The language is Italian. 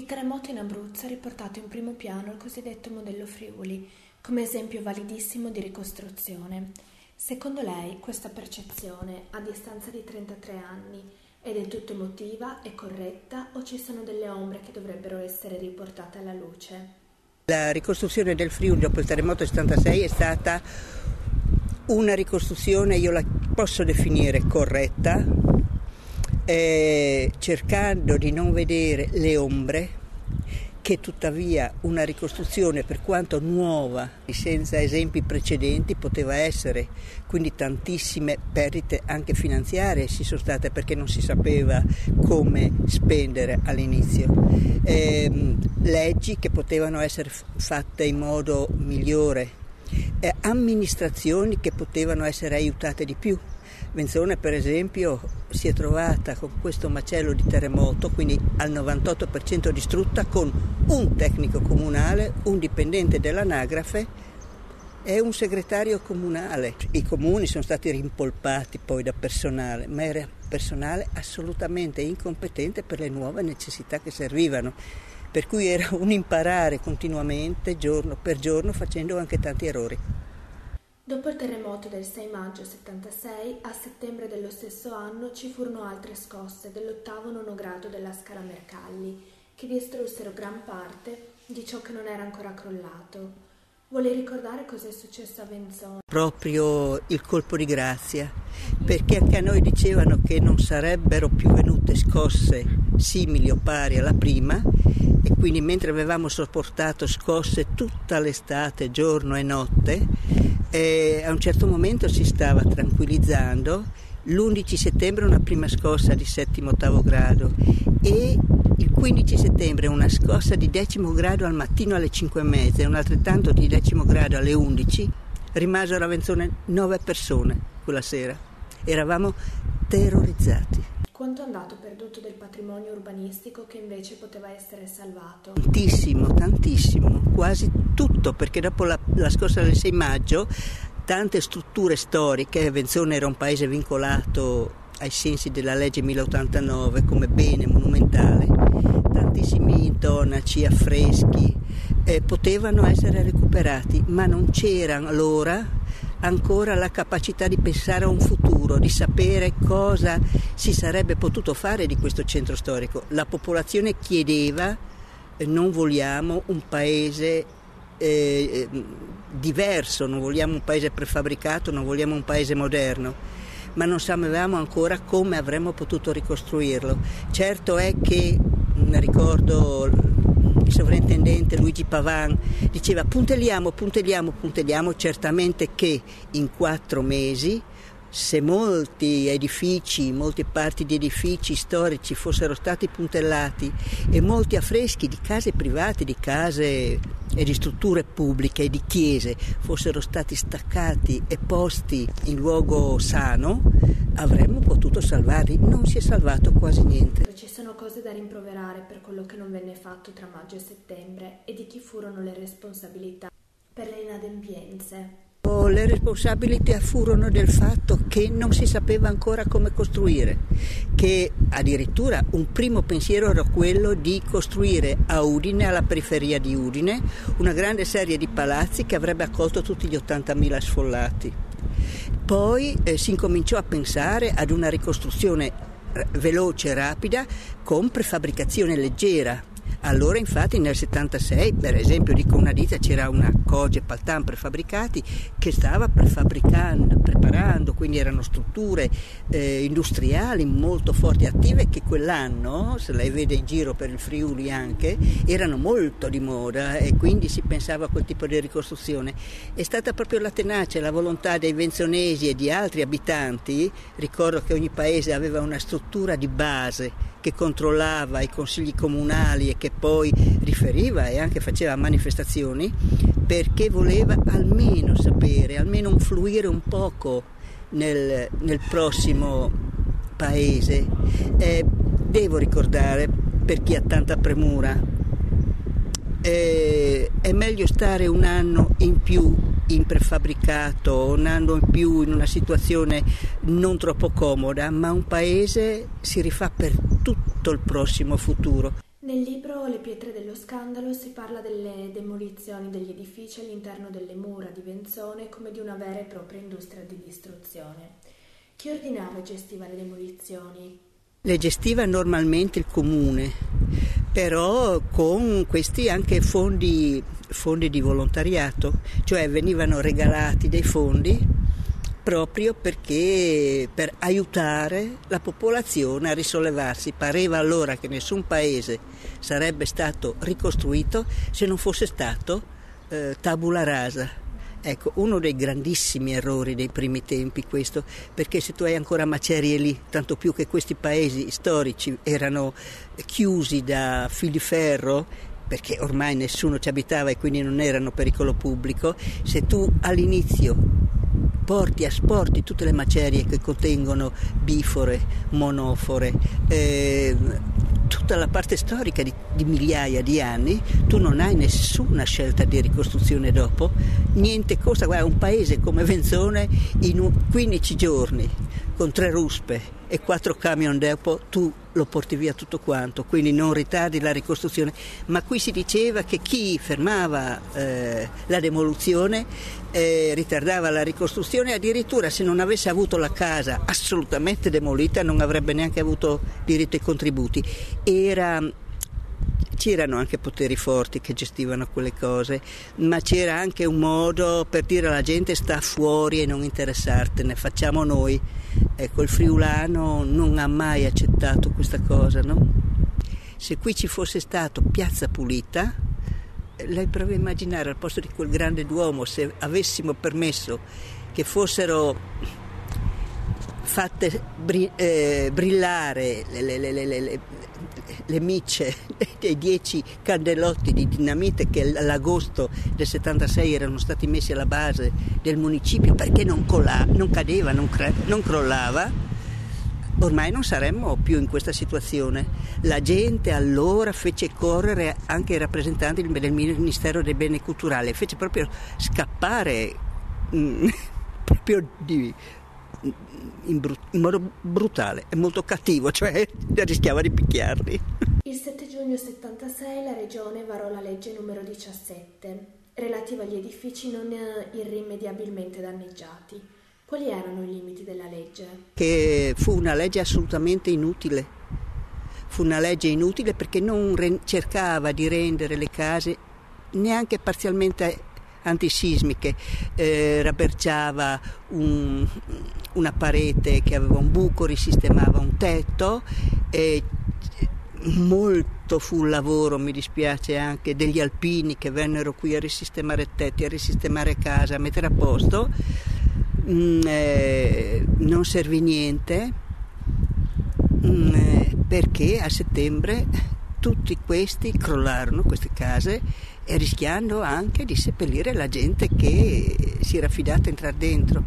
Il terremoto in Abruzzo ha riportato in primo piano il cosiddetto modello Friuli, come esempio validissimo di ricostruzione. Secondo lei questa percezione, a distanza di 33 anni, è del tutto emotiva e corretta o ci sono delle ombre che dovrebbero essere riportate alla luce? La ricostruzione del Friuli dopo il terremoto del 76 è stata una ricostruzione, io la posso definire corretta, cercando di non vedere le ombre, che tuttavia una ricostruzione, per quanto nuova e senza esempi precedenti, poteva essere. Quindi tantissime perdite anche finanziarie ci sono state perché non si sapeva come spendere all'inizio. Leggi che potevano essere fatte in modo migliore, amministrazioni che potevano essere aiutate di più. Venzone per esempio si è trovata con questo macello di terremoto, quindi al 98% distrutta, con un tecnico comunale, un dipendente dell'anagrafe e un segretario comunale. I comuni sono stati rimpolpati poi da personale, ma era personale assolutamente incompetente per le nuove necessità che servivano, per cui era un imparare continuamente, giorno per giorno, facendo anche tanti errori. Dopo il terremoto del 6 maggio 76, a settembre dello stesso anno ci furono altre scosse dell'8° grado della scala Mercalli, che distrussero gran parte di ciò che non era ancora crollato. Vuole ricordare cosa è successo a Venzone? Proprio il colpo di grazia, perché anche a noi dicevano che non sarebbero più venute scosse simili o pari alla prima, e quindi mentre avevamo sopportato scosse tutta l'estate, giorno e notte, a un certo momento si stava tranquillizzando. L'11 settembre una prima scossa di 7-8 grado e il 15 settembre una scossa di 10° grado al mattino alle 5:30 e un altrettanto di 10° grado alle 11. Rimasero a Venzone 9 persone quella sera. Eravamo terrorizzati. Quanto è andato perduto del patrimonio urbanistico che invece poteva essere salvato? Tantissimo, quasi tutto, perché dopo la scossa del 6 maggio tante strutture storiche, Venzone era un paese vincolato ai sensi della legge 1089 come bene monumentale, tantissimi intonaci, affreschi potevano essere recuperati, ma non c'era allora ancora la capacità di pensare a un futuro, di sapere cosa si sarebbe potuto fare di questo centro storico. La popolazione chiedeva: non vogliamo un paese diverso, non vogliamo un paese prefabbricato, non vogliamo un paese moderno, ma non sapevamo ancora come avremmo potuto ricostruirlo. Certo è che, ricordo il sovrintendente Luigi Pavan diceva puntelliamo, certamente che in 4 mesi, se molte parti di edifici storici fossero stati puntellati e molti affreschi di case private, di case e di strutture pubbliche e di chiese fossero stati staccati e posti in luogo sano, avremmo potuto salvarli. Non si è salvato quasi niente. Ci sono cose da rimproverare per quello che non venne fatto tra maggio e settembre, e di chi furono le responsabilità per le inadempienze? Le responsabilità furono del fatto che non si sapeva ancora come costruire, che addirittura un primo pensiero era quello di costruire a Udine, alla periferia di Udine, una grande serie di palazzi che avrebbe accolto tutti gli 80.000 sfollati. Poi si incominciò a pensare ad una ricostruzione veloce e rapida con prefabbricazione leggera. Allora infatti nel 76, per esempio, dico una ditta, c'era una Coge Paltan Prefabbricati che stava preparando, quindi erano strutture industriali molto forti e attive, che quell'anno, se lei vede in giro per il Friuli anche, erano molto di moda, e quindi si pensava a quel tipo di ricostruzione. È stata proprio la tenacia, la volontà dei venzonesi e di altri abitanti. Ricordo che ogni paese aveva una struttura di base che controllava i consigli comunali e che poi riferiva e anche faceva manifestazioni, perché voleva almeno sapere, almeno influire un poco nel prossimo paese. Devo ricordare, per chi ha tanta premura, è meglio stare un anno in più in prefabbricato, un anno in più in una situazione non troppo comoda, ma un paese si rifà per tutto il prossimo futuro. Nel libro Le pietre dello scandalo si parla delle demolizioni degli edifici all'interno delle mura di Venzone come di una vera e propria industria di distruzione. Chi ordinava e gestiva le demolizioni? Le gestiva normalmente il comune, però con questi anche fondi di volontariato, cioè venivano regalati dei fondi proprio perché per aiutare la popolazione a risollevarsi. Pareva allora che nessun paese sarebbe stato ricostruito se non fosse stato tabula rasa. Ecco, uno dei grandissimi errori dei primi tempi questo, perché se tu hai ancora macerie lì, tanto più che questi paesi storici erano chiusi da fil di ferro, perché ormai nessuno ci abitava e quindi non erano pericolo pubblico, se tu all'inizio asporti tutte le macerie che contengono bifore, monofore, tutta la parte storica di migliaia di anni, tu non hai nessuna scelta di ricostruzione dopo, niente costa. Guarda, un paese come Venzone in 15 giorni con 3 ruspe e 4 camion dopo tu lo porti via tutto quanto, quindi non ritardi la ricostruzione. Ma qui si diceva che chi fermava la demolizione ritardava la ricostruzione, addirittura se non avesse avuto la casa assolutamente demolita non avrebbe neanche avuto diritto ai contributi. C'erano anche poteri forti che gestivano quelle cose, ma c'era anche un modo per dire alla gente: sta fuori e non interessartene, facciamo noi. Ecco, il friulano non ha mai accettato questa cosa, no? Se qui ci fosse stato Piazza Pulita, lei prova a immaginare al posto di quel grande Duomo, se avessimo permesso che fossero fatte brillare le micce dei 10 candelotti di dinamite che all'agosto del 76 erano stati messi alla base del municipio perché non cadeva, non crollava, ormai non saremmo più in questa situazione. La gente allora fece correre anche i rappresentanti del Ministero dei Beni Culturali, fece proprio scappare proprio in modo brutale e molto cattivo, cioè rischiava di picchiarli. Il 7 giugno 76 la Regione varò la legge numero 17, relativa agli edifici non irrimediabilmente danneggiati. Quali erano i limiti della legge? Che fu una legge assolutamente inutile. Fu una legge inutile perché non cercava di rendere le case neanche parzialmente antisismiche, rabberciava una parete che aveva un buco, risistemava un tetto, e molto fu il lavoro, mi dispiace, anche degli alpini che vennero qui a risistemare tetti, a risistemare casa, a mettere a posto. Non servì niente perché a settembre tutti questi crollarono, queste case, e rischiando anche di seppellire la gente che si era affidata a entrare dentro.